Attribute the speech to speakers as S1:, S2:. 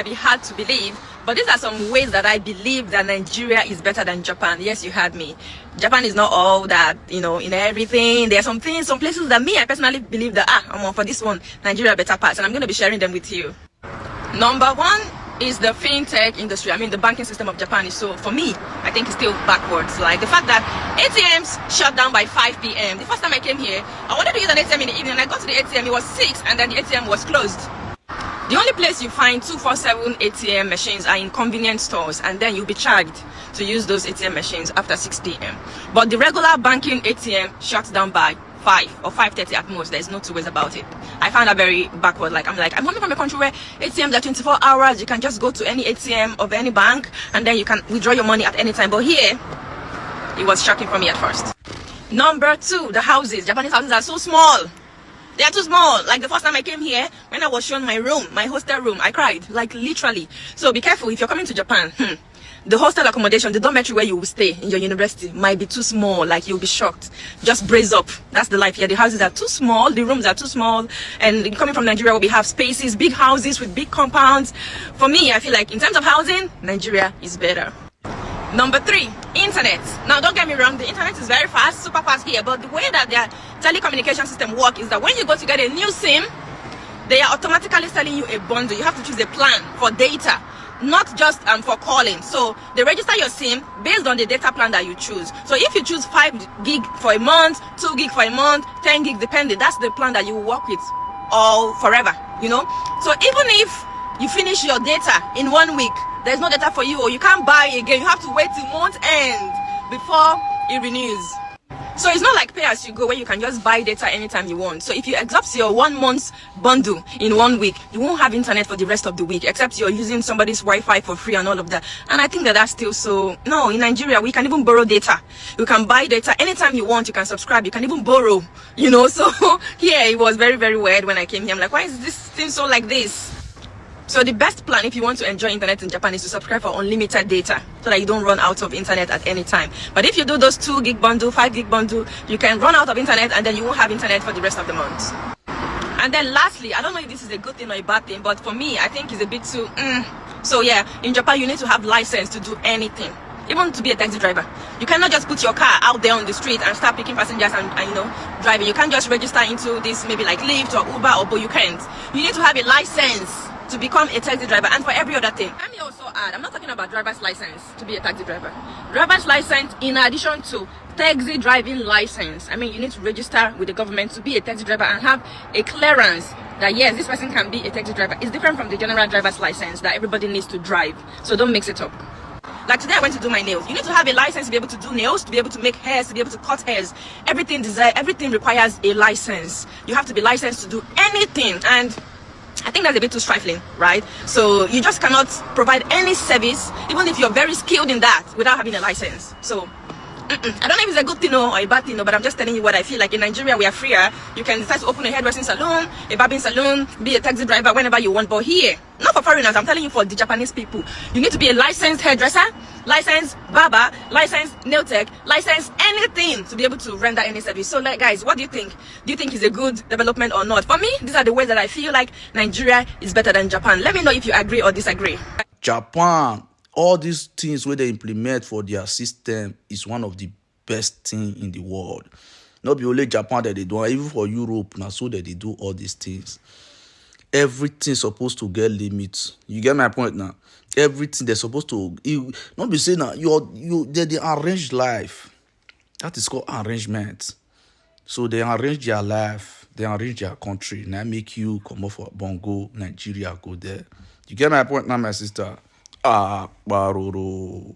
S1: Be hard to believe, but these are some ways that I believe that Nigeria is better than Japan. Yes, you heard me. Japan is not all that, in everything. There are some things, some places that I personally believe that, I'm on for this one, Nigeria better parts, and I'm going to be sharing them with you. Number one is the fintech industry. The banking system of Japan is, so for me, I think it's still backwards. Like the fact that ATMs shut down by 5 p.m. The first time I came here, I wanted to use an ATM in the evening. I got to the ATM, it was 6, and then the ATM was closed. The only place you find 247 ATM machines are in convenience stores, and then you'll be charged to use those ATM machines after 6 p.m. But the regular banking ATM shuts down by 5 or 5:30 at most. There's no two ways about it. I found that very backward. I'm coming from a country where ATMs are 24 hours. You can just go to any ATM of any bank, and then you can withdraw your money at any time. But here, it was shocking for me at first. Number two, the houses. Japanese houses are so small. They are too small. Like the first time I came here, when I was shown my room, my hostel room, I cried, like literally. So be careful if you're coming to Japan. The hostel accommodation, the dormitory where you will stay in your university might be too small. Like you'll be shocked. Just brace up. That's the life here. The houses are too small. The rooms are too small. And coming from Nigeria, where we have spaces, big houses with big compounds. For me, I feel like in terms of housing, Nigeria is better. Number three, internet. Now, don't get me wrong, the internet is very fast, super fast here, but the way that their telecommunication system works is that when you go to get a new SIM, they are automatically selling you a bundle. You have to choose a plan for data, not just for calling. So they register your SIM based on the data plan that you choose. So if you choose 5 gig for a month, 2 gig for a month, 10 gig depending, that's the plan that you will work with all forever, So even if you finish your data in 1 week, there's no data for you, or you can't buy again, you have to wait till month end before it renews. So it's not like pay as you go, where you can just buy data anytime you want. So if you exhaust your 1 month's bundle in 1 week, you won't have internet for the rest of the week, except you're using somebody's Wi-Fi for free and all of that. And I think that that's still so. No, in Nigeria, we can even borrow data. You can buy data anytime you want. You can subscribe. You can even borrow, So here it was very, very weird when I came here. I'm like, why is this thing so like this? So the best plan if you want to enjoy internet in Japan is to subscribe for unlimited data so that you don't run out of internet at any time. But if you do those 2 gig bundle, 5 gig bundle, you can run out of internet and then you won't have internet for the rest of the month. And then lastly, I don't know if this is a good thing or a bad thing, but for me, I think it's a bit too, So yeah, in Japan, you need to have license to do anything. Even to be a taxi driver. You cannot just put your car out there on the street and start picking passengers and driving. You can't just register into this maybe like Lyft or Uber, but you can't. You need to have a license to become a taxi driver, and for every other thing. Let me also add, I'm not talking about driver's license to be a taxi driver. Driver's license in addition to taxi driving license. You need to register with the government to be a taxi driver and have a clearance that yes, this person can be a taxi driver. It's different from the general driver's license that everybody needs to drive. So don't mix it up. Like today I went to do my nails. You need to have a license to be able to do nails, to be able to make hairs, to be able to cut hairs. Everything requires a license. You have to be licensed to do anything, and I think that's a bit too trifling, right? So you just cannot provide any service, even if you're very skilled in that, without having a license. So I don't know if it's a good thing or a bad thing, but I'm just telling you what I feel like. In Nigeria, we are freer. You can decide to open a hairdressing salon, a barbing salon, be a taxi driver whenever you want. But here, not for foreigners, I'm telling you, for the Japanese people, you need to be a licensed hairdresser, licensed barber, licensed nail tech, licensed anything to be able to render any service. So guys, what do you think? Do you think it's a good development or not? For me, these are the ways that I feel like Nigeria is better than Japan. Let me know if you agree or disagree.
S2: Japan, all these things where they implement for their system is one of the best things in the world. Not be only Japan that they do, even for Europe now, so that they do all these things. Everything supposed to get limits. You get my point now? Everything they're supposed to, not be saying that they arrange life. That is called arrangement. So they arrange their life, they arrange their country. Now make you come off for Bongo, Nigeria, go there. You get my point now, my sister? Baroro.